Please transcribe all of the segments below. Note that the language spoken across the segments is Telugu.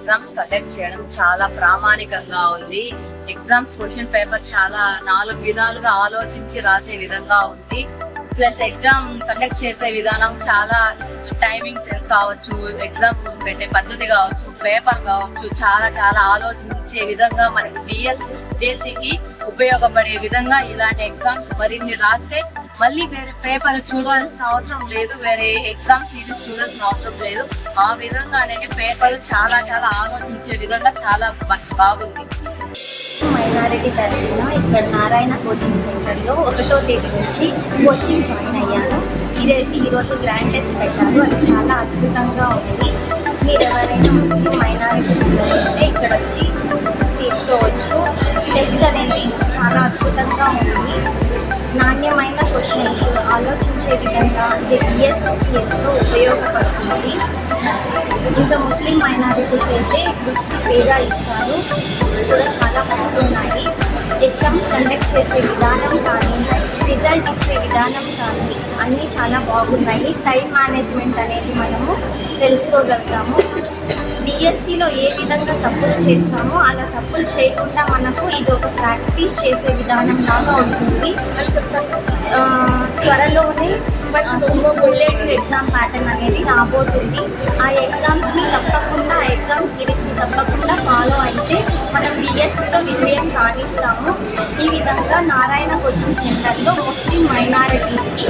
ఎగ్జామ్స్ కండక్ట్ చేయడం చాలా ప్రామాణికంగా ఉంది. ఎగ్జామ్స్ క్వశ్చన్ పేపర్ చాలా 4 విధాలుగా ఆలోచించి రాసే విధంగా ఉంది. ప్లస్ ఎగ్జామ్ కండక్ట్ చేసే విధానం చాలా టైమింగ్ సెన్స్ కావచ్చు, ఎగ్జామ్ పెట్టే పద్ధతి కావచ్చు, పేపర్ కావచ్చు, చాలా చాలా ఆలోచించే విధంగా మనకి డిఎస్సికి ఉపయోగపడే విధంగా ఇలాంటి ఎగ్జామ్స్ మరిన్ని రాస్తే మళ్ళీ వేరే పేపర్ చూడాల్సిన అవసరం లేదు, వేరే ఎగ్జామ్ సిరీస్ చూడాల్సిన అవసరం లేదు. ఆ విధంగా అనేది పేపర్ చాలా చాలా ఆలోచించే విధంగా చాలా బాగుంది. మైనారిటీ తరఫున ఇక్కడ నారాయణ కోచింగ్ సెంటర్లో 1వ తేదీ నుంచి కోచింగ్ జాయిన్ అయ్యాను. ఈరోజు గ్రాండ్ టెస్ట్ పెట్టారు, అది చాలా అద్భుతంగా ఉంది. మీరు ఎవరైనా ముస్లిం మైనారిటీ పిల్లలైతే ఇక్కడ వచ్చి తీసుకోవచ్చు. టెస్ట్ అనేది చాలా అద్భుతంగా ఉంది. నాణ్యమైన క్వశ్చన్స్ ఆలోచించే విధంగా డిఎస్సికి ఎంతో ఉపయోగపడుతుంది. ఇంకా ముస్లిం మైనారిటీకి అయితే బుక్స్ ఫ్రీగా ఇస్తారు. బుక్స్ కూడా చాలా బాగున్నాయి. ఎగ్జామ్స్ కండక్ట్ చేసే విధానం కానీ, రిజల్ట్ ఇచ్చే విధానం కానీ అన్నీ చాలా బాగున్నాయి. టైం మేనేజ్మెంట్ అనేది మనము తెలుసుకోగలుగుతాము. డిఎస్సిలో ఏ విధంగా తప్పులు చేస్తామో అలా తప్పులు చేయకుండా మనకు ఇది ఒక ప్రాక్టీస్ చేసే విధానం లాగా ఉంటుంది. త్వరలోనే బుల్లెట్ ఎగ్జామ్ ప్యాటర్న్ అనేది రాబోతుంది. ఆ ఎగ్జామ్స్ని తప్పకుండా ఎగ్జామ్ సిరీస్ని తప్పకుండా ఫాలో అయితే మనం డిఎస్సిలో విజయం సాధిస్తాము. ఈ విధంగా నారాయణ కోచింగ్ సెంటర్లో ముస్లిం మైనారిటీస్కి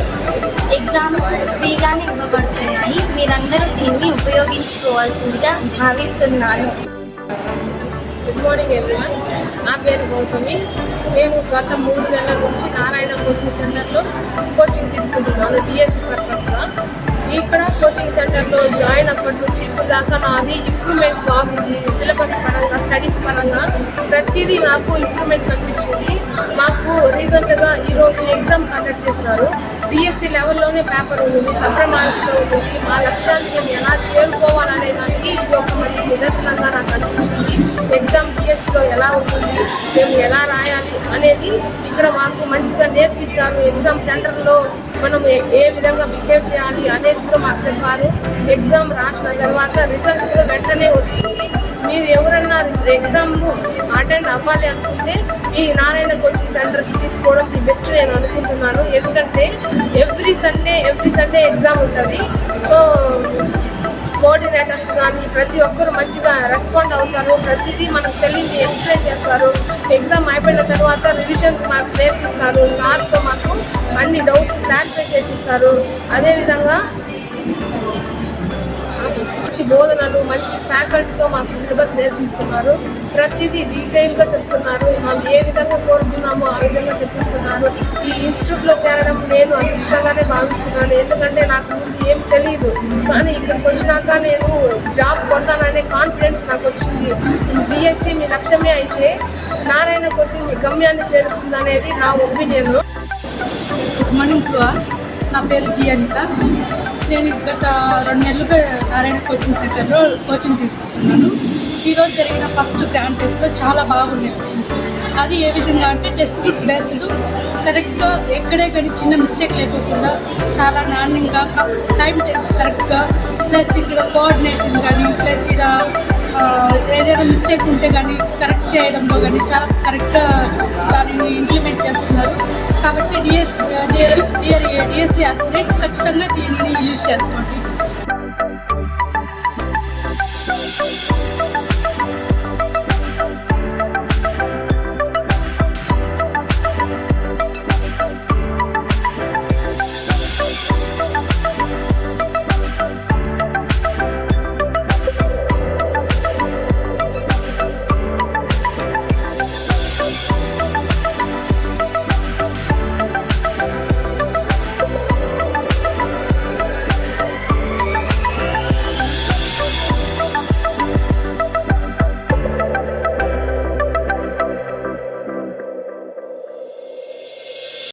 ఎగ్జామ్స్ ఫ్రీగానే ఇవ్వబడుతున్నాయి. మీరందరూ దీన్ని ఉపయోగించుకోవాల్సిందిగా భావిస్తున్నాను. Good morning everyone. నా పేరు గౌతమి. నేను గత 3 నెలల నుంచి నారాయణ కోచింగ్ సెంటర్లో కోచింగ్ తీసుకుంటున్నాను డిఎస్సి పర్పస్గా. ఇక్కడ కోచింగ్ సెంటర్లో జాయిన్ అప్పటి నుంచి ఇప్పుడు దాకా నాది ఇంప్రూవ్మెంట్ బాగుంది. సిలబస్ పరంగా, స్టడీస్ పరంగా ప్రతిదీ నాకు ఇంప్రూవ్మెంట్ కనిపించింది. మాకు రీసెంట్గా ఈరోజు ఎగ్జామ్ కండక్ట్ చేసినారు. డిఎస్సి లెవెల్లోనే పేపర్ ఉంది, సప్రమాణికలో ఉంటుంది. మా లక్ష్యాన్ని మేము ఎలా చేరుకోవాలనే దానికి ఇది ఒక మంచి నిదర్శనంగా నాకు అనిపించింది. ఎగ్జామ్ డిఎస్సిలో ఎలా ఉంటుంది, మేము ఎలా రాయాలి అనేది ఇక్కడ మాకు మంచిగా నేర్పించారు. ఎగ్జామ్ సెంటర్లో మనం ఏ విధంగా బిహేవ్ చేయాలి అనేది కూడా మాకు చెప్పారు. ఎగ్జామ్ రాసిన తర్వాత రిజల్ట్ కూడా వెంటనే వస్తుంది. మీరు ఎవరన్నా ఎగ్జామ్ అటెండ్ అవ్వాలి అనుకుంటే ఈ నారాయణ కోచింగ్ సెంటర్కి తీసుకోవడం ది బెస్ట్ నేను అనుకుంటున్నాను. ఎందుకంటే ఎవ్రీ సండే ఎగ్జామ్ ఉంటుంది. కోఆర్డినేటర్స్ కానీ ప్రతి ఒక్కరు మంచిగా రెస్పాండ్ అవుతారు. ప్రతిదీ మనకు తెలియదు ఎక్స్ప్లెయిన్ చేస్తారు. ఎగ్జామ్ అయిపోయిన తర్వాత రివిజన్ మాకు నేర్పిస్తారు. సార్తో మాకు అన్ని డౌట్స్ క్లారిఫై చేపిస్తారు. అదేవిధంగా మంచి బోధనలు, మంచి ఫ్యాకల్టీతో మాకు సిలబస్ నేర్పిస్తున్నారు. ప్రతిదీ డీటెయిల్గా చెప్తున్నారు. మేము ఏ విధంగా కోరుకున్నామో ఆ విధంగా చెప్పిస్తున్నారు. ఈ ఇన్స్టిట్యూట్లో చేరడం నేను అదృష్టంగానే భావిస్తున్నాను. ఎందుకంటే నాకు ముందు ఏం తెలియదు, కానీ ఇక్కడికి వచ్చినాక నేను జాబ్ కొడతాననే కాన్ఫిడెన్స్ నాకు వచ్చింది. డిఎస్సి మీ లక్ష్యమే అయితే నారాయణ కోచింగ్ మీ గమ్యాన్ని చేరుస్తుంది అనేది నా opinion. Good morning to all. నా పేరు జి అనిత. నేను గత 2 నెలలుగా నారాయణ కోచింగ్ సెంటర్లో కోచింగ్ తీసుకుంటున్నాను. ఈరోజు జరిగిన ఫస్ట్ గ్రాండ్ టెస్ట్లో చాలా బాగున్నాయి క్వశ్చన్స్. అది ఏ విధంగా అంటే టెక్స్ట్ బుక్ బేస్డ్ కరెక్ట్గా ఎక్కడే కానీ చిన్న మిస్టేక్ లేకుండా చాలా నాణ్యంగా టైం టెస్ట్ కరెక్ట్గా, ప్లస్ ఇక్కడ కోఆర్డినేషన్ కానీ, ప్లస్ ఇక్కడ ఏదైనా మిస్టేక్ ఉంటే కానీ కరెక్ట్ చేయడంలో కానీ చాలా కరెక్ట్గా దానిని ఇంప్లిమెంట్ చేస్తున్నారు. కాబట్టి డిఎస్సి ఆస్పిరెంట్స్ ఖచ్చితంగా దీనిని యూజ్ చేసుకోండి.